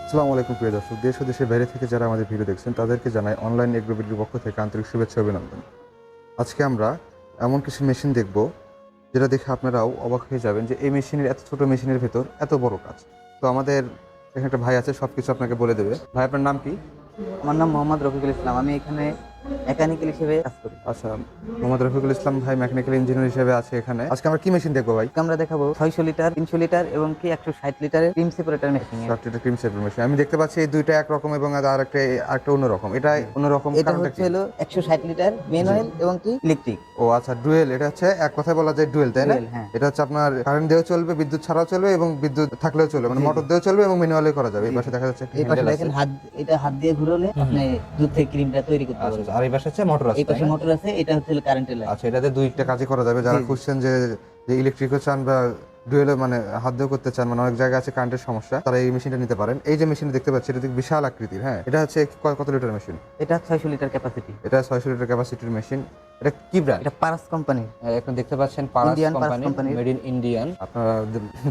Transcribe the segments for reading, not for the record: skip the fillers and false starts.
আসসালামু আলাইকুম প্রিয় দর্শক, দেশ ও দেশের বাইরে থেকে যারা আমাদের ভিডিও দেখছেন তাদেরকে জানাই অনলাইন এগ্রোবিডির পক্ষ থেকে আন্তরিক শুভেচ্ছা অভিনন্দন। আজকে আমরা এমন কিছু মেশিন দেখব যেটা দেখে আপনারাও অবাক হয়ে যাবেন যে এই মেশিনের এত ছোট মেশিনের ভেতর এত বড় কাজ। তো আমাদের এখানে একটা ভাই আছে, সব কিছু আপনাকে বলে দেবে। ভাই, আপনার নাম কি? আমার নাম মোহাম্মদ রফিকুল ইসলাম। আমি এখানে মেকানিক্যাল হিসেবে কাজ করি। আচ্ছা, মোহাম্মদ রফিকুল ইসলাম ভাই মেকানিক্যাল ইঞ্জিনিয়ার হিসেবে আছে এখানে। আজকে আমরা কি মেশিন দেখবো ভাই? আজকে আমরা দেখাবো 600 লিটার, 300 লিটার এবং কি 160 লিটারের ক্রিম সেপারেটর মেশিন। 60টা ক্রিম সেপারেটর মেশিন আমি দেখতে পাচ্ছি। এই দুইটা একরকম এবং আরেকটা অন্যরকম। এটা অন্যরকম, এটা কারণটা হচ্ছে কি? হলো 160 লিটার ম্যানুয়াল এবং কি ইলেকট্রিক। ও আচ্ছা, ডুয়েল। এটা হচ্ছে এক কথায় বলা যায় ডুয়েল, তাই না? ডুয়েল, হ্যাঁ। এটা হচ্ছে আপনার কারেন্ট দিয়েও চলবে, বিদ্যুৎ ছাড়াও চলবে এবং বিদ্যুৎ থাকলেও চলবে, মানে জি, মোটর দিয়েও চলবে এবং ম্যানুয়ালি করা যাবে। এই পাশে দেখা যাচ্ছে এই পাশে হ্যান্ডেল আছে। দেখেন এটা হাত দিয়ে ঘুরালে আপনি দুধ থেকে ক্রিমটা তৈরি করতে আচ্ছা পারবেন। আচ্ছা, আর এই পাশে হচ্ছে মোটর আছে, এই তাই পাশে না? মোটর আছে, এটা হচ্ছে কারেন্টের লাইন। আচ্ছা, এটাতে দুইটা কাজই করা যাবে। যারা জি, জি। খুঁজছেন যে যে ইলেকট্রিকও চান বা ডুয়েলও, মানে হাত দিয়েও করতে চান, মানে অনেক জায়গায় আছে কারেন্টের সমস্যা, তারা এই মেশিনটা নিতে পারেন। এই যে মেশিন দেখতে পাচ্ছি, এটা বিশাল আকৃতির। হ্যাঁ, এটা হচ্ছে কত লিটার মেশিন? এটা 600 লিটার ক্যাপাসিটি। এটা 600 লিটার ক্যাপাসিটির মেশিন। এটা কি ব্র্যান্ড? এটা পারাস কোম্পানি। এখন দেখতে পাচ্ছেন পারাস ইন্ডিয়ান পারাস কোম্পানি, কোম্পানির। Made in Indian. আপনারা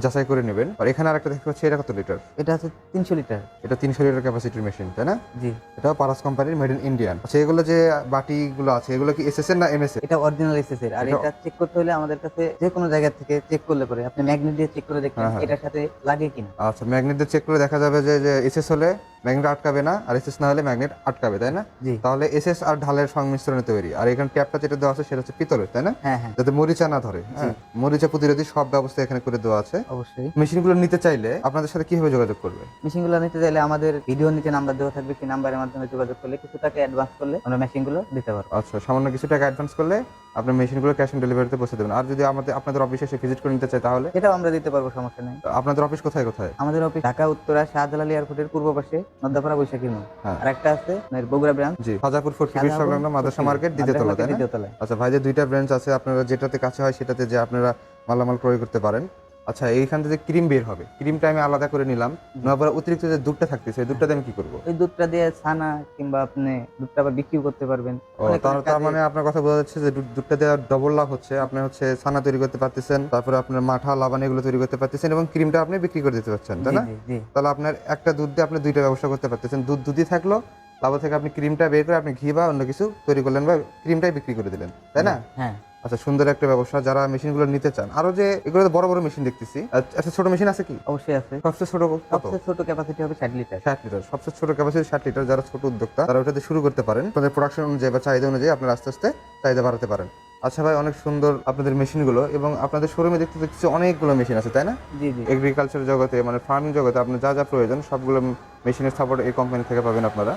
যাচাই করে নেবেন। আর এখানে আরেকটা দেখতে পাচ্ছি, এটা কত লিটার? এটা হচ্ছে 300 লিটার। এটা 300 লিটার ক্যাপাসিটির মেশিন, তাই না? জি। এটাও পারাস কোম্পানির, মেড ইন ইন্ডিয়ান। আচ্ছা, এগুলো যে বাটিগুলো আছে, এগুলো কি এসএস এর না এমএস এর? এটা অরিজিনাল এসএস এর। আর এটা চেক করতে হলে আমাদের কাছে যে কোনো জায়গা থেকে চেক করলে পরে আপনি ম্যাগনেট দিয়ে চেক করে দেখবেন হ্যাঁ। এটার সাথে লাগে কিনা। আচ্ছা, ম্যাগনেট দিয়ে চেক করে দেখা যাবে যে যে এসএস হলে ম্যাগনেট আটকাবে না, আর এসএস না হলে ম্যাগনেট আটকাবে, তাই না? জি। তাহলে এসএস আর ঢালের সংমিশ্রণে তৈরি। আর এখানে ট্যাপটা যেটা দেওয়া আছে সেটা হচ্ছে পিতলের, তাই না? হ্যাঁ, হ্যাঁ, যাতে মরিচা না ধরে। হ্যাঁ, মরিচা প্রতিরোধী সব ব্যবস্থা এখানে করে দেওয়া আছে। অবশ্যই। মেশিনগুলো নিতে চাইলে আপনাদের সাথে কিভাবে যোগাযোগ করবে? মেশিনগুলো নিতে চাইলে আমাদের ভিডিও নিচে নাম্বার দেওয়া থাকবে, সেই নাম্বারের মাধ্যমে যোগাযোগ করলে কিছু টাকা অ্যাডভান্স করলে আমরা মেশিনগুলো দিতে পারবো। আচ্ছা, সামান্য কিছু টাকা অ্যাডভান্স করলে আপনার মেশিনগুলো ক্যাশ অন ডেলিভারিতে পৌঁছে দেবেন। আর যদি আপনাদের অফিসে এসে ভিজিট করে নিতে চাই তাহলে? এটাও আমরা দিতে পারবো, সমস্যা নেই। আপনাদের অফিস কোথায় কোথায়? আমাদের অফিস ঢাকা উত্তরা শাহজালাল এয়ারপোর্টের পূর্ব পাশে নদ্দাপাড়া বৈশাখী মোড়। হ্যাঁ। আর একটা আছে বগুড়া ব্রাঞ্চ। জি, হাজারপুর ফোর্ট পিরিয়ড সংলগ্ন মাদ্রাসা মার্কেট, দ্বিতীয় তলা, তাই না? দ্বিতীয় তলায়। আচ্ছা ভাই, যে দুইটা ব্রাঞ্চ আছে, আপনারা যেটাতে কাছে হয় সেটাতে যে আপনারা মালামাল ক্রয় করতে পারেন। আচ্ছা, এইখান থেকে ক্রিম বের হবে, ক্রিমটা আমি আলাদা করে নিলাম। নেওয়ার পরে অতিরিক্ত যে দুধটা থাকতেছে, এই দুধটাতে আমি কি করবো? ওই দুধটা দিয়ে ছানা কিংবা আপনি দুধটা আবার বিক্রিও করতে পারবেন। ও, তার মানে আপনার কথা বোঝা যাচ্ছে যে দুধটা দেওয়ার ডবল লাভ হচ্ছে। আপনি হচ্ছে ছানা তৈরি করতে পারতেছেন, তারপরে আপনার মাঠা লাবান এগুলো তৈরি করতে পারতেছেন এবং ক্রিমটা আপনি বিক্রি করে দিতে পারছেন, তাই জি, না? জি, জি। তাহলে আপনার একটা দুধ দিয়ে আপনি দুইটা ব্যবসা করতে পারতেছেন। দুধই থাকলো, লাভা থেকে আপনি ক্রিমটা বের করে আপনি ঘি বা অন্য কিছু তৈরি করলেন বা ক্রিমটাই বিক্রি করে দিলেন, তাই না? হ্যাঁ, আচ্ছা, সুন্দর একটা ব্যবসা। যারা মেশিনগুলো নিতে চান, আরো যে এগুলো তো বড় বড় মেশিন দেখতেছি, আচ্ছা ছোট মেশিন আছে কি? অবশ্যই আছে। সবচেয়ে ছোট কত? সবচেয়ে ছোট ক্যাপাসিটি হবে 60 লিটার। 60 লিটার। সবচেয়ে ছোট ক্যাপাসিটি 60 লিটার। যারা ছোট উদ্যোক্তা তারা ওটাতে শুরু করতে পারেন। আপনাদের প্রোডাকশন অনুযায়ী বা চাহিদা অনুযায়ী আপনারা আস্তে আস্তে চাহিদা বাড়াতে পারেন। আচ্ছা ভাই, অনেক সুন্দর আপনাদের মেশিনগুলো এবং আপনাদের শোরুমে দেখতে দেখছি অনেকগুলো মেশিন আছে, তাই না? জি, জি। এগ্রিকালচার জগতে, মানে ফার্মিং জগতে আপনার যা যা প্রয়োজন সবগুলো মেশিনের সাপোর্ট এই কোম্পানি থেকে পাবেন আপনারা।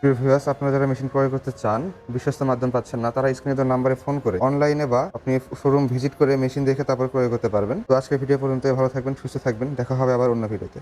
প্রিয় ভিউয়ার্স, আপনারা যারা মেশিন ক্রয় করতে চান, বিশ্বস্ত মাধ্যম পাচ্ছেন না, তারা স্ক্রিনে দেওয়া নাম্বারে ফোন করে অনলাইনে বা আপনি শোরুম ভিজিট করে মেশিন দেখে তারপর ক্রয় করতে পারবেন। তো আজকের ভিডিও পর্যন্ত, ভালো থাকবেন, সুস্থ থাকবেন, দেখা হবে আবার অন্য ভিডিওতে।